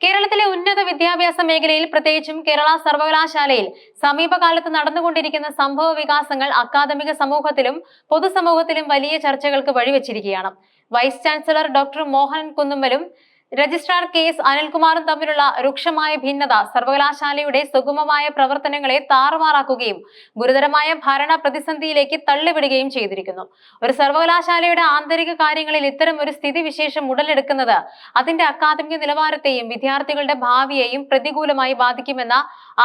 കേരളത്തിലെ ഉന്നത വിദ്യാഭ്യാസ മേഖലയിൽ പ്രത്യേകിച്ചും കേരള സർവകലാശാലയിൽ സമീപകാലത്ത് നടന്നുകൊണ്ടിരിക്കുന്ന സംഭവ വികാസങ്ങൾ അക്കാദമിക സമൂഹത്തിലും പൊതുസമൂഹത്തിലും വലിയ ചർച്ചകൾക്ക് വഴിവെച്ചിരിക്കുകയാണ്. വൈസ് ചാൻസലർ ഡോക്ടർ മോഹനൻ കുന്നുമ്മലും രജിസ്ട്രാർ KS അനിൽകുമാറും തമ്മിലുള്ള രൂക്ഷമായ ഭിന്നത സർവകലാശാലയുടെ സുഗമമായ പ്രവർത്തനങ്ങളെ താറുമാറാക്കുകയും ഗുരുതരമായ ഭരണ പ്രതിസന്ധിയിലേക്ക് തള്ളിവിടുകയും ചെയ്തിരിക്കുന്നു. ഒരു സർവകലാശാലയുടെ ആന്തരിക കാര്യങ്ങളിൽ ഇത്തരം ഒരു സ്ഥിതിവിശേഷം ഉടലെടുക്കുന്നത് അതിന്റെ അക്കാദമിക നിലവാരത്തെയും വിദ്യാർത്ഥികളുടെ ഭാവിയെയും പ്രതികൂലമായി ബാധിക്കുമെന്ന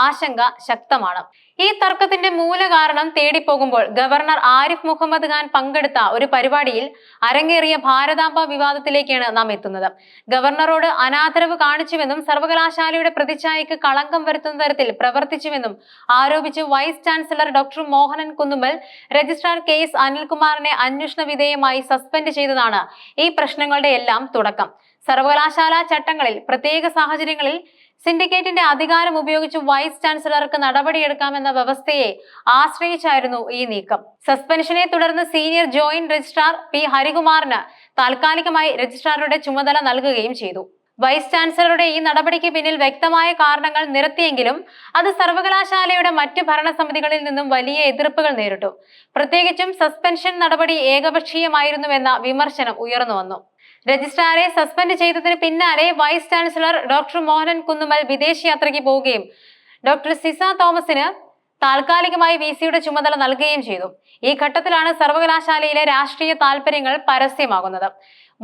ആശങ്ക ശക്തമാണ്. ഈ തർക്കത്തിന്റെ മൂല കാരണം തേടിപ്പോകുമ്പോൾ ഗവർണർ ആരിഫ് മുഹമ്മദ് ഖാൻ പങ്കെടുത്ത ഒരു പരിപാടിയിൽ അരങ്ങേറിയ ഭാരതാംബ വിവാദത്തിലേക്കാണ് നാം എത്തുന്നത്. ഗവർണറോട് അനാദരവ് കാണിച്ചുവെന്നും സർവകലാശാലയുടെ പ്രതിച്ഛായയ്ക്ക് കളങ്കം വരുത്തുന്ന തരത്തിൽ പ്രവർത്തിച്ചുവെന്നും ആരോപിച്ച് vice chancellor doctor Mohanan Kunnummal registrar KS അനിൽകുമാറിനെ അന്വേഷണ വിധേയമായി സസ്പെൻഡ് ചെയ്തതാണ് ഈ പ്രശ്നങ്ങളുടെ എല്ലാം തുടക്കം. സർവകലാശാല ചട്ടങ്ങളിൽ പ്രത്യേക സാഹചര്യങ്ങളിൽ സിൻഡിക്കേറ്റിന്റെ അധികാരം ഉപയോഗിച്ച് വൈസ് ചാൻസലർക്ക് നടപടിയെടുക്കാമെന്ന വ്യവസ്ഥയെ ആശ്രയിച്ചായിരുന്നു ഈ നീക്കം. സസ്പെൻഷനെ തുടർന്ന് സീനിയർ ജോയിന്റ് രജിസ്ട്രാർ P ഹരികുമാറിന് താൽക്കാലികമായി രജിസ്ട്രാറുടെ ചുമതല നൽകുകയും ചെയ്തു. വൈസ് ചാൻസലറുടെ ഈ നടപടിക്ക് പിന്നിൽ വ്യക്തമായ കാരണങ്ങൾ നിരത്തിയെങ്കിലും അത് സർവകലാശാലയുടെ മറ്റ് ഭരണസമിതികളിൽ നിന്നും വലിയ എതിർപ്പുകൾ നേരിട്ടു. പ്രത്യേകിച്ചും സസ്പെൻഷൻ നടപടി ഏകപക്ഷീയമായിരുന്നുവെന്ന വിമർശനം ഉയർന്നു വന്നു. രജിസ്ട്രാറെ സസ്പെൻഡ് ചെയ്തതിന് പിന്നാലെ vice chancellor doctor Mohanan Kunnummal വിദേശയാത്രയ്ക്ക് പോവുകയും ഡോക്ടർ സിസ തോമസിന് താൽക്കാലികമായി VC ചുമതല നൽകുകയും ചെയ്തു. ഈ ഘട്ടത്തിലാണ് സർവകലാശാലയിലെ രാഷ്ട്രീയ താൽപര്യങ്ങൾ പരസ്യമാകുന്നത്.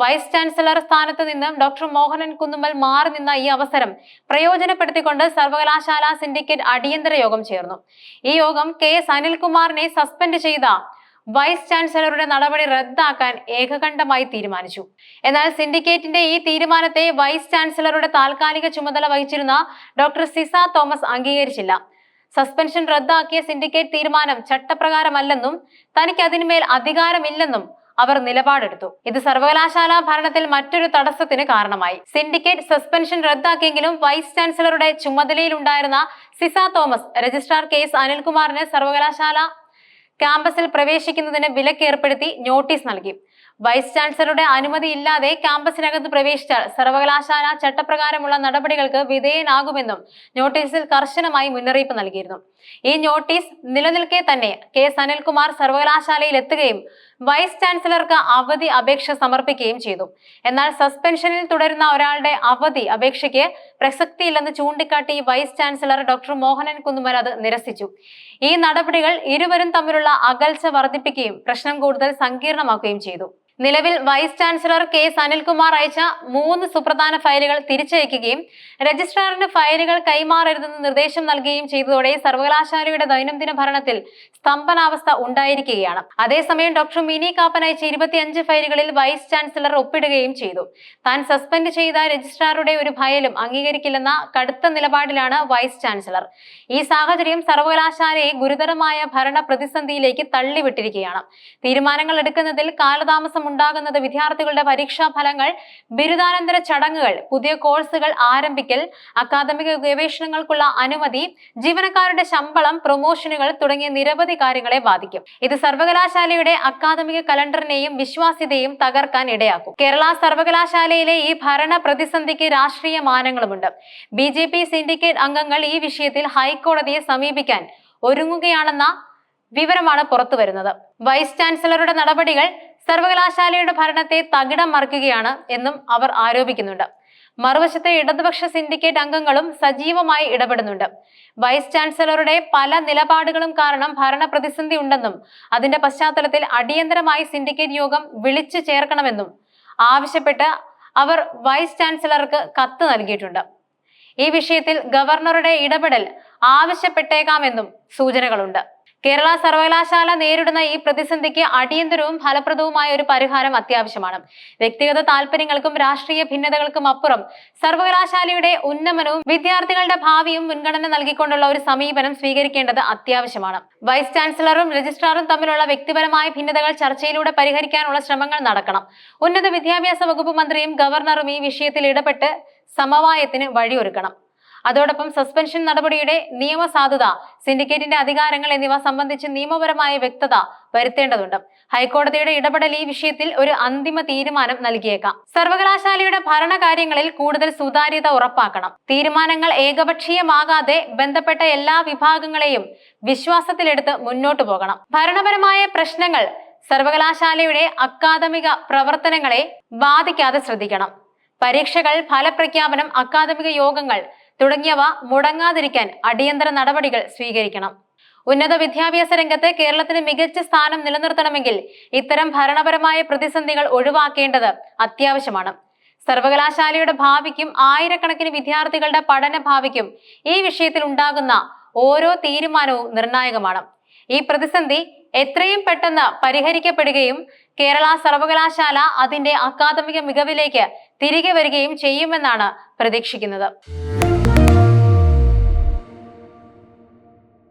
വൈസ് ചാൻസലർ സ്ഥാനത്ത് നിന്നും ഡോക്ടർ മോഹനൻ കുന്നുമ്മൽ മാറി നിന്ന ഈ അവസരം പ്രയോജനപ്പെടുത്തിക്കൊണ്ട് സർവകലാശാല സിൻഡിക്കേറ്റ് അടിയന്തര യോഗം ചേർന്നു. ഈ യോഗം KS അനിൽകുമാറിനെ സസ്പെൻഡ് ചെയ്ത വൈസ് ചാൻസലറുടെ നടപടി റദ്ദാക്കാൻ ഏകകണ്ഠമായി തീരുമാനിച്ചു. എന്നാൽ സിൻഡിക്കേറ്റിന്റെ ഈ തീരുമാനത്തെ വൈസ് ചാൻസലറുടെ താൽക്കാലിക ചുമതല വഹിച്ചിരുന്ന ഡോക്ടർ സിസ തോമസ് അംഗീകരിച്ചില്ല. സസ്പെൻഷൻ റദ്ദാക്കിയ സിൻഡിക്കേറ്റ് തീരുമാനം ചട്ടപ്രകാരമല്ലെന്നും തനിക്ക് അതിന്മേൽ അധികാരമില്ലെന്നും അവർ നിലപാടെടുത്തു. ഇത് സർവകലാശാല ഭരണത്തിൽ മറ്റൊരു തടസ്സത്തിന് കാരണമായി. സിൻഡിക്കേറ്റ് സസ്പെൻഷൻ റദ്ദാക്കിയെങ്കിലും വൈസ് ചാൻസലറുടെ ചുമതലയിലുണ്ടായിരുന്ന സിസ തോമസ് രജിസ്ട്രാർ KS അനിൽകുമാറിന് സർവകലാശാല ക്യാമ്പസിൽ പ്രവേശിക്കുന്നതിന് വിലക്ക് ഏർപ്പെടുത്തി നോട്ടീസ് നൽകി. വൈസ് ചാൻസലറുടെ അനുമതി ഇല്ലാതെ ക്യാമ്പസിനകത്ത് പ്രവേശിച്ചാൽ സർവകലാശാല ചട്ടപ്രകാരമുള്ള നടപടികൾക്ക് വിധേയനാകുമെന്നും നോട്ടീസിൽ കർശനമായി മുന്നറിയിപ്പ് നൽകിയിരുന്നു. ഈ നോട്ടീസ് നിലനിൽക്കെ തന്നെ KS അനിൽകുമാർ സർവകലാശാലയിൽ എത്തുകയും വൈസ് ചാൻസലർക്ക് അവധി അപേക്ഷ സമർപ്പിക്കുകയും ചെയ്തു. എന്നാൽ സസ്പെൻഷനിൽ തുടരുന്ന ഒരാളുടെ അവധി അപേക്ഷയ്ക്ക് പ്രസക്തിയില്ലെന്ന് ചൂണ്ടിക്കാട്ടി vice chancellor doctor Mohanan Kunnummal അത് നിരസിച്ചു. ഈ നടപടികൾ ഇരുവരും തമ്മിലുള്ള അകൽച്ച വർദ്ധിപ്പിക്കുകയും പ്രശ്നം കൂടുതൽ സങ്കീർണമാക്കുകയും ചെയ്തു. നിലവിൽ വൈസ് ചാൻസലർ KS അനിൽകുമാർ അയച്ച 3 സുപ്രധാന ഫയലുകൾ തിരിച്ചയക്കുകയും രജിസ്ട്രാറിന് ഫയലുകൾ കൈമാറരുതെന്ന് നിർദ്ദേശം നൽകുകയും ചെയ്തതോടെ സർവകലാശാലയുടെ ദൈനംദിന ഭരണത്തിൽ സ്തംഭനാവസ്ഥ ഉണ്ടായിരിക്കുകയാണ്. അതേസമയം ഡോക്ടർ മിനി കാപ്പൻ അയച്ച 25 ഫയലുകളിൽ വൈസ് ചാൻസലർ ഒപ്പിടുകയും ചെയ്തു. താൻ സസ്പെൻഡ് ചെയ്ത രജിസ്ട്രാറുടെ ഒരു ഫയലും അംഗീകരിക്കില്ലെന്ന കടുത്ത നിലപാടിലാണ് വൈസ് ചാൻസലർ. ഈ സാഹചര്യം സർവകലാശാലയെ ഗുരുതരമായ ഭരണ പ്രതിസന്ധിയിലേക്ക് തള്ളിവിട്ടിരിക്കുകയാണ്. തീരുമാനങ്ങൾ എടുക്കുന്നതിൽ കാലതാമസം ഉണ്ടാകുന്നത് വിദ്യാർത്ഥികളുടെ പരീക്ഷാ ഫലങ്ങൾ, ബിരുദാനന്തര ചടങ്ങുകൾ, പുതിയ കോഴ്സുകൾ ആരംഭിക്കൽ, അക്കാദമിക ഗവേഷണങ്ങൾക്കുള്ള അനുമതി, ജീവനക്കാരുടെ ശമ്പളം, പ്രൊമോഷനുകൾ തുടങ്ങിയ നിരവധി കാര്യങ്ങളെ ബാധിക്കും. ഇത് സർവകലാശാലയുടെ അക്കാദമിക കലണ്ടറിനെയും വിശ്വാസ്യതയും തകർക്കാൻ ഇടയാക്കും. കേരള സർവകലാശാലയിലെ ഈ ഭരണ പ്രതിസന്ധിക്ക് രാഷ്ട്രീയ മാനങ്ങളുമുണ്ട്. BJP സിൻഡിക്കേറ്റ് അംഗങ്ങൾ ഈ വിഷയത്തിൽ ഹൈക്കോടതിയെ സമീപിക്കാൻ ഒരുങ്ങുകയാണെന്ന വിവരമാണ് പുറത്തുവരുന്നത്. വൈസ് ചാൻസലറുടെ നടപടികൾ സർവകലാശാലയുടെ ഭരണത്തെ തകിടം മറിക്കുകയാണ് എന്നും അവർ ആരോപിക്കുന്നുണ്ട്. മറുവശത്തെ ഇടതുപക്ഷ സിൻഡിക്കേറ്റ് അംഗങ്ങളും സജീവമായി ഇടപെടുന്നുണ്ട്. വൈസ് ചാൻസലറുടെ പല നിലപാടുകളും കാരണം ഭരണ പ്രതിസന്ധി ഉണ്ടെന്നും അതിന്റെ പശ്ചാത്തലത്തിൽ അടിയന്തരമായി സിൻഡിക്കേറ്റ് യോഗം വിളിച്ചു ചേർക്കണമെന്നും ആവശ്യപ്പെട്ട് അവർ വൈസ് ചാൻസലർക്ക് കത്ത് നൽകിയിട്ടുണ്ട്. ഈ വിഷയത്തിൽ ഗവർണറുടെ ഇടപെടൽ ആവശ്യപ്പെട്ടേക്കാമെന്നും സൂചനകളുണ്ട്. കേരള സർവകലാശാല നേരിടുന്ന ഈ പ്രതിസന്ധിക്ക് അടിയന്തരവും ഫലപ്രദവുമായ ഒരു പരിഹാരം അത്യാവശ്യമാണ്. വ്യക്തിഗത താല്പര്യങ്ങൾക്കും രാഷ്ട്രീയ ഭിന്നതകൾക്കും അപ്പുറം സർവകലാശാലയുടെ ഉന്നമനവും വിദ്യാർത്ഥികളുടെ ഭാവിയും മുൻഗണന നൽകിക്കൊണ്ടുള്ള ഒരു സമീപനം സ്വീകരിക്കേണ്ടത് അത്യാവശ്യമാണ്. വൈസ് ചാൻസലറും രജിസ്ട്രാറും തമ്മിലുള്ള വ്യക്തിപരമായ ഭിന്നതകൾ ചർച്ചയിലൂടെ പരിഹരിക്കാനുള്ള ശ്രമങ്ങൾ നടക്കണം. ഉന്നത വിദ്യാഭ്യാസ വകുപ്പ് മന്ത്രിയും ഗവർണറും ഈ വിഷയത്തിൽ ഇടപെട്ട് സമവായത്തിന് വഴിയൊരുക്കണം. അതോടൊപ്പം സസ്പെൻഷൻ നടപടിയുടെ നിയമസാധുത, സിൻഡിക്കേറ്റിന്റെ അധികാരങ്ങൾ എന്നിവ സംബന്ധിച്ച് നിയമപരമായ വ്യക്തത വരുത്തേണ്ടതുണ്ട്. ഹൈക്കോടതിയുടെ ഇടപെടൽ ഈ വിഷയത്തിൽ ഒരു അന്തിമ തീരുമാനം നൽകിയേക്കാം. സർവകലാശാലയുടെ ഭരണകാര്യങ്ങളിൽ കൂടുതൽ സുതാര്യത ഉറപ്പാക്കണം. തീരുമാനങ്ങൾ ഏകപക്ഷീയമാകാതെ ബന്ധപ്പെട്ട എല്ലാ വിഭാഗങ്ങളെയും വിശ്വാസത്തിലെടുത്ത് മുന്നോട്ടു പോകണം. ഭരണപരമായ പ്രശ്നങ്ങൾ സർവകലാശാലയുടെ അക്കാദമിക പ്രവർത്തനങ്ങളെ ബാധിക്കാതെ ശ്രദ്ധിക്കണം. പരീക്ഷകൾ, ഫലപ്രഖ്യാപനം, അക്കാദമിക യോഗങ്ങൾ തുടങ്ങിയവ മുടങ്ങാതിരിക്കാൻ അടിയന്തര നടപടികൾ സ്വീകരിക്കണം. ഉന്നത വിദ്യാഭ്യാസ രംഗത്ത് കേരളത്തിന് മികച്ച സ്ഥാനം നിലനിർത്തണമെങ്കിൽ ഇത്തരം ഭരണപരമായ പ്രതിസന്ധികൾ ഒഴിവാക്കേണ്ടത് അത്യാവശ്യമാണ്. സർവകലാശാലയുടെ ഭാവിക്കും ആയിരക്കണക്കിന് വിദ്യാർത്ഥികളുടെ പഠന ഭാവിക്കും ഈ വിഷയത്തിൽ ഉണ്ടാകുന്ന ഓരോ തീരുമാനവും നിർണായകമാണ്. ഈ പ്രതിസന്ധി എത്രയും പെട്ടെന്ന് പരിഹരിക്കപ്പെടുകയും കേരള സർവകലാശാല അതിന്റെ അക്കാദമിക മികവിലേക്ക് തിരികെ വരികയും ചെയ്യുമെന്നാണ് പ്രതീക്ഷിക്കുന്നത്.